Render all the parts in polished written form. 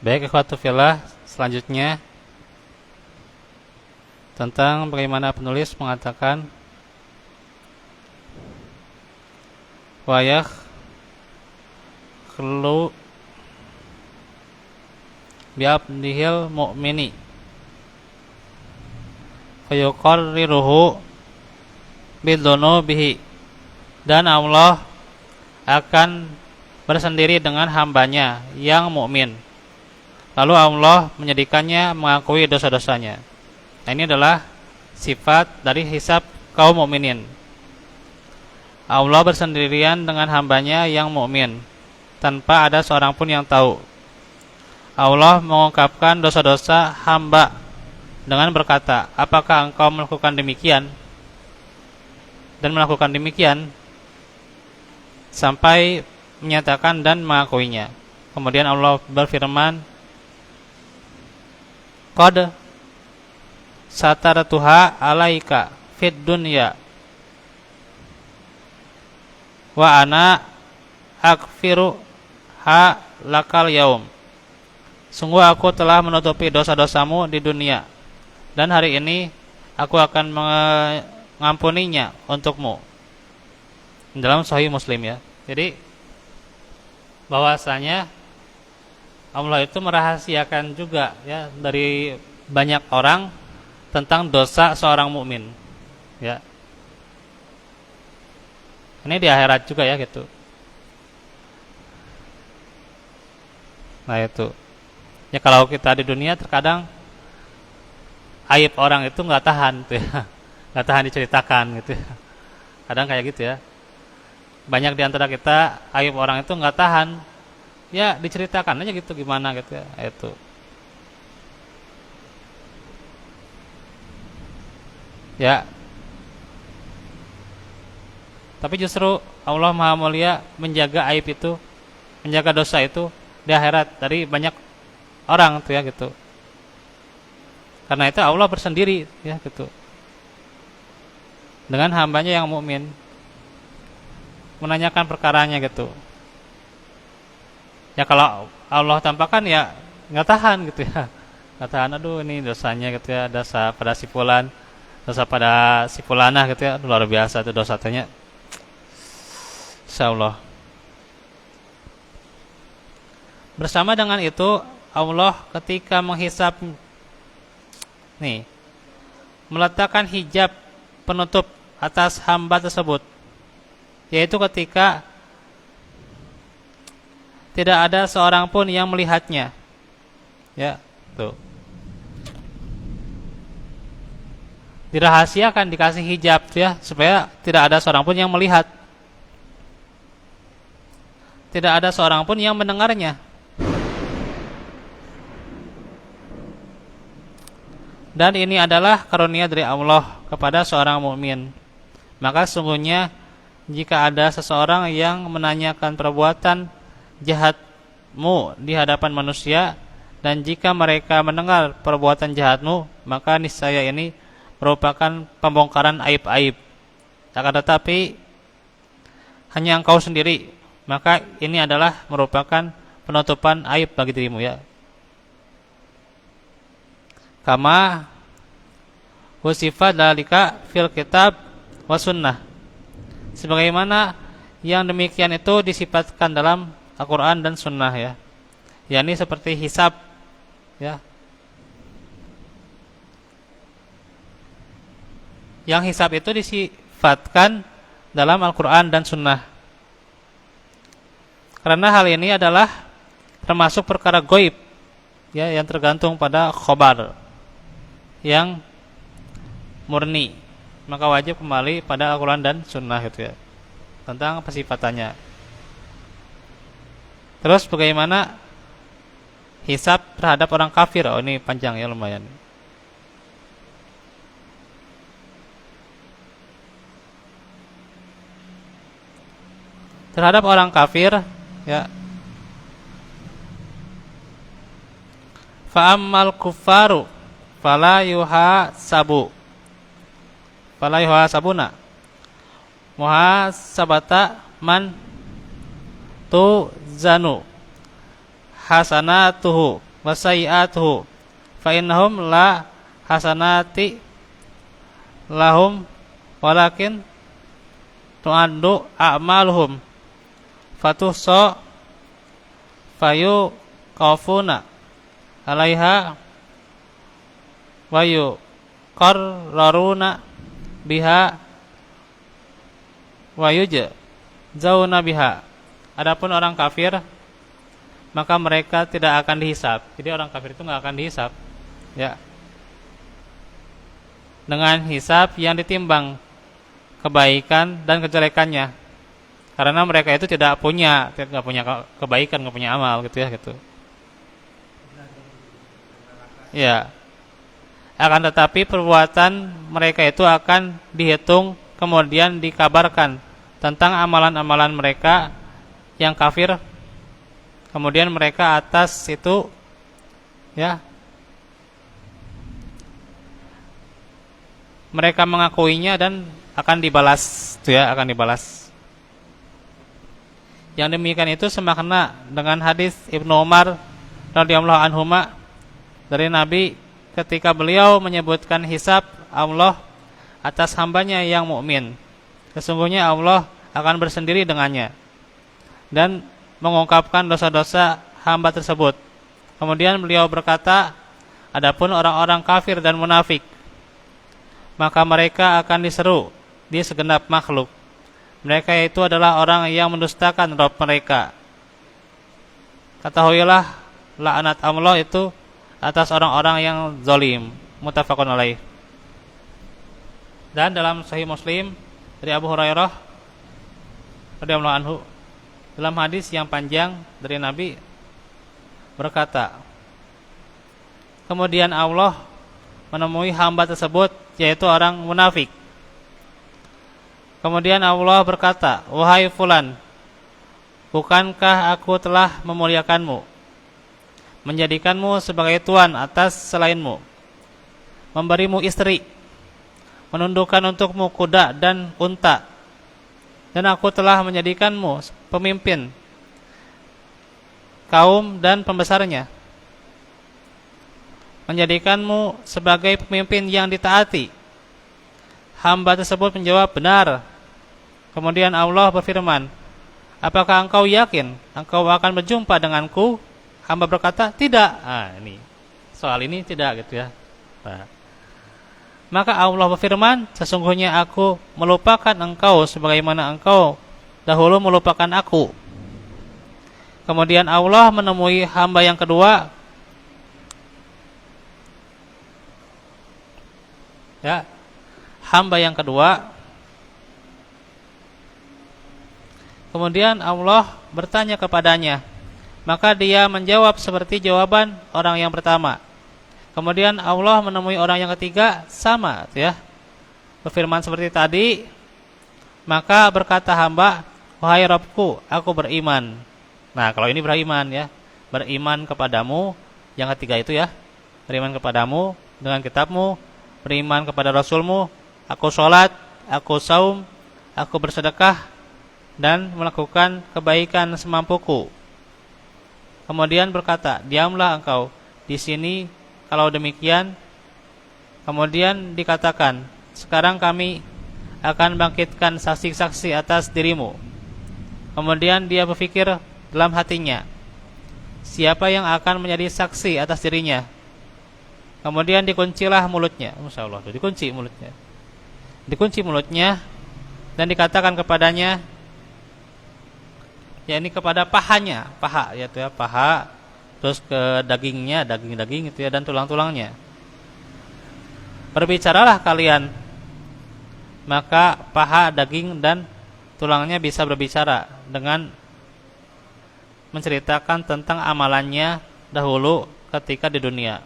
Baik, ikhwatu fillah, selanjutnya tentang bagaimana penulis mengatakan wayah khlu bi'abdihil mu'mini fayuqarriruhu bidunubihi, dan Allah akan bersendiri dengan hambanya yang mukmin, lalu Allah menjadikannya mengakui dosa-dosanya. Nah, ini adalah sifat dari hisab kaum mukminin. Allah bersendirian dengan hambanya yang mukmin tanpa ada seorang pun yang tahu. Allah mengungkapkan dosa-dosa hamba dengan berkata, apakah engkau melakukan demikian? Dan melakukan demikian sampai menyatakan dan mengakuinya. Kemudian Allah berfirman, qad sataratuha alaika fid dunya wa ana akfiru ha lakal yaum. Sungguh aku telah menutupi dosa-dosamu di dunia, dan hari ini aku akan mengampuninya untukmu. Dalam Sahih Muslim ya. Jadi bahwasanya Allah itu merahasiakan juga ya dari banyak orang tentang dosa seorang mukmin. Ya. Ini di akhirat juga ya gitu. Nah itu. Ya kalau kita di dunia terkadang aib orang itu nggak tahan tuh ya. Nggak tahan diceritakan gitu ya. Kadang kayak gitu ya. Banyak di antara kita aib orang itu nggak tahan. Ya diceritakan aja gitu gimana gitu ya. Itu. Ya. Tapi justru Allah Maha Mulia menjaga aib itu, menjaga dosa itu di akhirat dari banyak orang tuh ya gitu. Karena itu Allah bersendiri ya gitu. Dengan hambanya yang mukmin, menanyakan perkaranya gitu. Ya kalau Allah tampakkan ya nggak tahan gitu ya. Nggak tahan, aduh ini dosanya gitu ya, dosa pada si fulan, dosa pada si fulanah gitu ya, luar biasa itu dosanya. Insyaallah. Bersama dengan itu Allah ketika menghisab nih meletakkan hijab penutup atas hamba tersebut, yaitu ketika tidak ada seorang pun yang melihatnya. Ya, tuh. Dirahasiakan, dikasih hijab ya supaya tidak ada seorang pun yang melihat. Tidak ada seorang pun yang mendengarnya. Dan ini adalah karunia dari Allah kepada seorang mukmin. Maka sungguhnya jika ada seseorang yang menanyakan perbuatan jahatmu di hadapan manusia, dan jika mereka mendengar perbuatan jahatmu, maka niscaya ini merupakan pembongkaran aib-aib. Akan tetapi hanya engkau sendiri, maka ini adalah merupakan penutupan aib bagi dirimu ya. Kama wasifat dalika fil kitab wa sunnah. Sebagaimana yang demikian itu disifatkan dalam Al-Quran dan Sunnah ya. yakni seperti hisab ya. Yang hisab itu disifatkan dalam Al-Quran dan Sunnah. Karena hal ini adalah termasuk perkara goib ya, yang tergantung pada khobar yang murni, maka wajib kembali pada Al-Quran dan Sunnah gitu ya, tentang pensifatannya. Terus bagaimana hisab terhadap orang kafir? Oh ini panjang ya, lumayan. Terhadap orang kafir ya, fa'ammal kuffaru fala yuhasabuna muhasabata man tu zanu hasanatuhu wasayi'atuhu fa innahum la hasanati lahum walakin tu'addu a'maluhum fatuhsa fayu qafuna alaiha wa yuqarraruna biha wa yujzauna biha. Adapun orang kafir, maka mereka tidak akan dihisab. Jadi orang kafir itu nggak akan dihisab, ya, dengan hisab yang ditimbang kebaikan dan kejelekannya, karena mereka itu tidak punya kebaikan, nggak punya amal, gitu ya, gitu. Ya, akan tetapi perbuatan mereka itu akan dihitung, kemudian dikabarkan tentang amalan-amalan mereka yang kafir, kemudian mereka atas itu, ya, mereka mengakuinya dan akan dibalas, itu ya, akan dibalas. Yang demikian itu semakna dengan hadis Ibnu Umar radhiyallahu anhuma dari Nabi ketika beliau menyebutkan hisab Allah atas hambanya yang mukmin. Sesungguhnya Allah akan bersendiri dengannya dan mengungkapkan dosa-dosa hamba tersebut. Kemudian beliau berkata, adapun orang-orang kafir dan munafik, maka mereka akan diseru di segenap makhluk. Mereka itu adalah orang yang mendustakan Rabb mereka. Ketahuilah laknat Allah itu atas orang-orang yang zalim. Muttafaqun alaih. Dan dalam Sahih Muslim dari Abu Hurairah radhiyallahu anhu, dalam hadis yang panjang dari Nabi berkata, kemudian Allah menemui hamba tersebut, yaitu orang munafik. Kemudian Allah berkata, wahai fulan, bukankah aku telah memuliakanmu, menjadikanmu sebagai tuan atas selainmu, memberimu istri, menundukkan untukmu kuda dan unta, dan aku telah menjadikanmu pemimpin kaum dan pembesarnya, menjadikanmu sebagai pemimpin yang ditaati. Hamba tersebut menjawab, benar. Kemudian Allah berfirman, apakah engkau yakin engkau akan berjumpa denganku? Hamba berkata, tidak. Ini soal ini tidak, gitu ya. Maka Allah berfirman, sesungguhnya aku melupakan engkau sebagaimana engkau dahulu melupakan aku. Kemudian Allah menemui hamba yang kedua, ya, hamba yang kedua. Kemudian Allah bertanya kepadanya, maka dia menjawab seperti jawaban orang yang pertama. Kemudian Allah menemui orang yang ketiga, sama, ya, berfirman seperti tadi. Maka berkata hamba, wahai Rabbku, aku beriman. Nah, kalau ini beriman, ya, beriman kepadamu. Yang ketiga itu, ya, beriman kepadamu dengan kitabmu, beriman kepada Rasulmu, aku sholat, aku saum, aku bersedekah, dan melakukan kebaikan semampuku. Kemudian berkata, diamlah engkau di sini kalau demikian. Kemudian dikatakan, sekarang kami akan bangkitkan saksi-saksi atas dirimu. Kemudian dia berpikir dalam hatinya, siapa yang akan menjadi saksi atas dirinya? Kemudian dikuncilah mulutnya. Masya Allah, dikunci mulutnya. Dikunci mulutnya dan dikatakan kepadanya, ya, ini kepada pahanya, paha, ya, itu ya, paha, terus ke dagingnya, daging itu ya, dan tulang-tulangnya. Berbicaralah kalian, maka paha, daging dan tulangnya bisa berbicara dengan menceritakan tentang amalannya dahulu ketika di dunia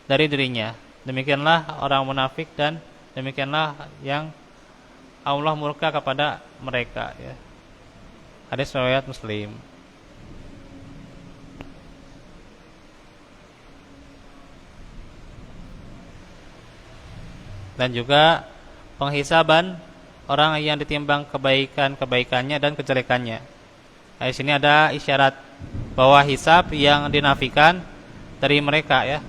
dari dirinya. Demikianlah orang munafik dan demikianlah yang Allah murka kepada mereka, ya. Hadis riwayat Muslim. Dan juga penghisaban orang yang ditimbang kebaikannya dan kejelekannya. Di sini ada isyarat bahwa hisab yang dinafikan dari mereka ya.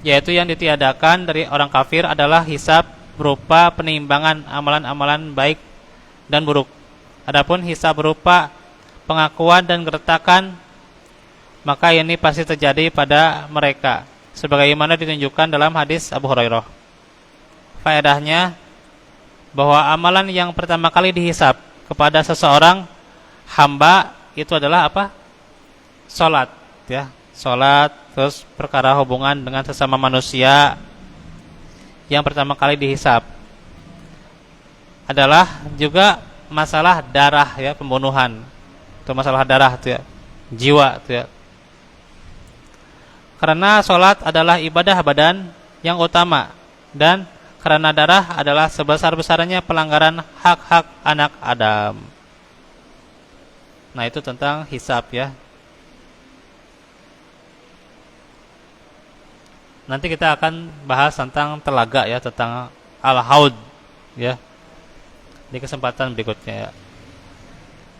Yaitu yang ditiadakan dari orang kafir adalah hisab berupa penimbangan amalan-amalan baik dan buruk. Adapun hisab berupa pengakuan dan gertakan, maka ini pasti terjadi pada mereka, sebagaimana ditunjukkan dalam hadis Abu Hurairah. Faedahnya bahwa amalan yang pertama kali dihisab kepada seseorang hamba itu adalah apa? Salat, ya. Salat, terus perkara hubungan dengan sesama manusia yang pertama kali dihisab adalah juga masalah darah ya, pembunuhan. Itu masalah darah itu ya, jiwa itu ya. Karena salat adalah ibadah badan yang utama dan karena darah adalah sebesar-besarnya pelanggaran hak-hak anak Adam. Nah, itu tentang hisab ya. Nanti kita akan bahas tentang telaga ya, tentang al-haud ya, di kesempatan berikutnya ya.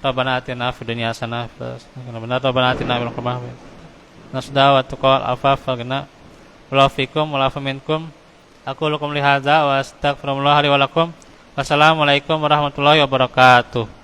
Rabbana atina fid dunya hasanah Rabbana atina fil akhirati nasda wa taqal afaf fagna wa fikum wa lafa minkum. Aku lakum li hadza wa astaghfirullah li wa lakum. Wassalamualaikum warahmatullahi wabarakatuh.